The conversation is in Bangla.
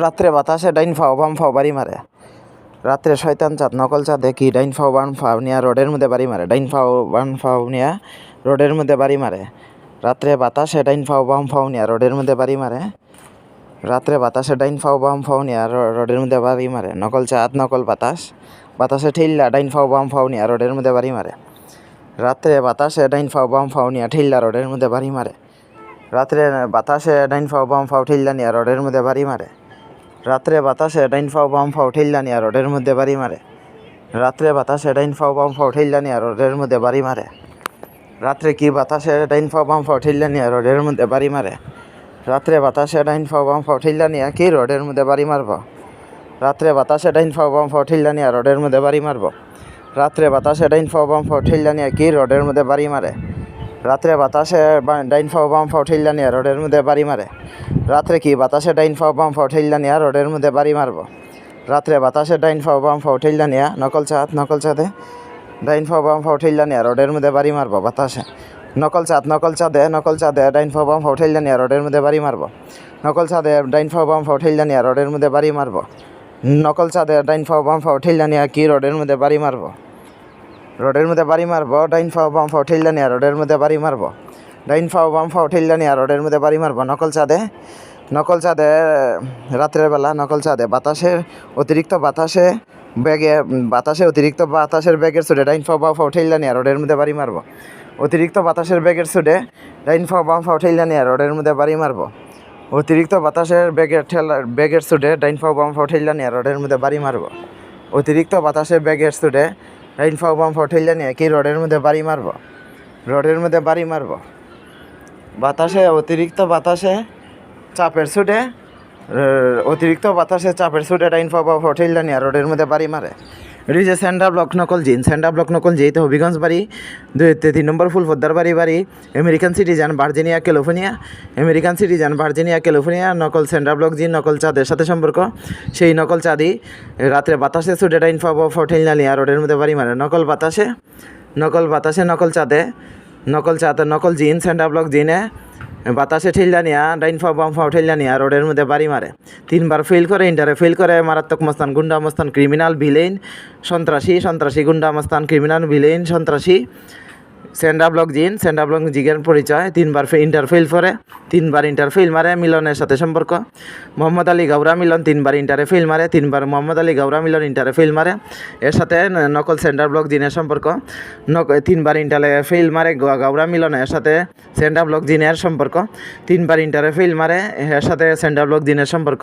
রাত্রে বাতাসে ডাইন ফাও বাম ফাও বাড়ি মারে। রাত্রে শয়তান চাঁদ নকল চাঁদে কি ডাইন ফাও বাম ফাও নিয়া রোডের মধ্যে বাড়ি মারে। ডাইন ফাও বাম ফাও নিয়া রোডের মধ্যে বাড়ি মারে। রাত্রে বাতাসে ডাইন ফাও বাম ফাও নিয়া রোডের মধ্যে বাড়ি মারে। রাত্রে বাতাসে ডাইন ফাও বাম ফাও নিয়া রোডের মধ্যে বাড়ি মারে। নকল চাঁদ নকল বাতাস বাতাসে ঠেললা ডাইন ফাও বাম ফাও নিয়া রোডের মধ্যে বাড়ি মারে। রাত্রে বাতাসে ডাইন ফাও বাম ফাও নিয়া ঠেললা রোডের মধ্যে বাড়ি মারে। রাত্রে বাতাসে ডাইন ফাও বাম ফাও ঠেললা নিয়া রোডের মধ্যে বাড়ি মারে। রাত্রে বাতাসে ডাইন ফাও বাম ফাও ঠেললা নিয়া রোডের মধ্যে বাড়ি মারে। রাত্রে বাতাসে ডাইন ফাও বাম ফাও ঠেললা নিয়া রোডের মধ্যে বাড়ি মারে। রাত্রে কি বাতাসে ডাইন ফাও বাম ফাও ঠেললা নিয়া রোডের মধ্যে বাড়ি মারে। রাত্রে বাতাসে ডাইন ফাও বাম ফাও ঠেললা নিয়া কি রোডের মধ্যে বাড়ি মারব। রাত্রে বাতাসে ডাইন ফাও বাম ফাও ঠেললা নিয়া রোডের মধ্যে বাড়ি মারব। রাত্রে বাতাসে ডাইন ফাও বাম ফাও ঠেললা নিয়া কি রোডের মধ্যে বাড়ি মারে। রাত্রে বাতাসে ডাইন ফাও বাম ফাও ঠেললা নিয়া রোডের মধ্যে বাড়ি মারে। রাত্রে কি বাতাসে ডাইন ফাও বাম ফাও ঠেললা নিয়া রোডের মধ্যে বাড়ি মারব। রাত্রে বাতাসে ডাইন ফাও বাম ফাও ঠেললা নিয়া নকল চাঁদে ডাইন ফাও বাম ফাও ঠেললা নিয়া রোডের মধ্যে বাড়ি মারব। বাতাসে নকল চাঁদে ডাইন ফাও বাম ফাও ঠেললা নিয়া রোডের মধ্যে বাড়ি মারব। নকল চাঁদে ডাইন ফাও বাম ফাও ঠেললা নিয়া রোডের মধ্যে বাড়ি মারব। নকল চাঁদে ডাইন ফাও বাম ফাও ঠেললা নিয়া কি রোডের মধ্যে বাড়ি মারব। রোডের মধ্যে বাড়ি মারব। ডাইন ফাও বাম ফাও ঠেললা নিয়া রোডের মধ্যে বাড়ি মারব। ডাইন ফাও বাম ফাও ঠেললা নিয়া রোডের মধ্যে বাড়ি মারব। নকল চাঁদে রাত্রের বেলা নকল চাঁদে অতিরিক্ত বাতাসের বেগের সুদে ডাইন ফাও বাম ফাও ঠেললা নিয়া রোডের মধ্যে বাড়ি মারব। অতিরিক্ত বাতাসের বেগের সুদে ডাইন ফাও বাম ফাও ঠেললা নিয়া রোডের মধ্যে বাড়ি মারব। অতিরিক্ত বাতাসের বেগের সুদে ডাইন ফাও বাম ফাও ঠেললা নিয়া রোডের মধ্যে বাড়ি মারব। অতিরিক্ত বাতাসের বেগের সুদে ডাইন ফাও বাম ফাও ঠেললা নিয়া কি রোডের মধ্যে বাড়ি মারব। রোডের মধ্যে বাড়ি মারব। অতিরিক্ত বাতাসে চাপের সুদে ডাইন ফাও বাম ফাও ঠেললা নিয়া রোডের মধ্যে বাড়ি মারে। রিজে সেন্টার ব্লক নকল জিন হবিগঞ্জ বাড়ি 3 নম্বর ফুলফদ্দার বাড়ি আমেরিকান সিটিজেন ভার্জিনিয়া ক্যালিফোর্নিয়া নকল সেন্টার ব্লক জিন নকল চাঁদের সাথে সম্পর্ক। সেই নকল চাঁদই রাত্রে বাতাসে সুদে ডাইন ফাও বাম ফাও ঠেললা নিয়া রোডের মধ্যে বাড়ি মারে। নকল জিন সেন্টার ব্লক জিনে বাতাসে ঠেললা নিয়া ডাইন ফাও বাম ফাও ঠেললা নিয়া রোডের মধ্যে বাড়ি মারে। 3 বার ইন্টারে ফেল করে মারাত্মক মস্তান গুন্ডা মস্তান ক্রিমিনাল ভিলেন সন্ত্রাসী গুন্ডা মস্তান ক্রিমিনাল ভিলেন সন্ত্রাসী সেন্টার ব্লক জিগের পরিচয়। 3 বার ইন্টার ফেল মারে মিলনের সাথে সম্পর্ক। মোহাম্মদ আলী গাউরা মিলন 3 বার ইন্টারে ফেল মারে। 3 বার মোহাম্মদ আলী গাউরা মিলন ইন্টারে ফেল মারে। এর সাথে নকল সেন্টার ব্লক জিনের সম্পর্ক। 3 বার ইন্টারে ফেল মারে গাউরা মিলন এর সাথে সেন্টার ব্লক জিনের সম্পর্ক। 3 বার ইন্টারে ফেল মারে এর সাথে সেন্টার ব্লক জিনের সম্পর্ক।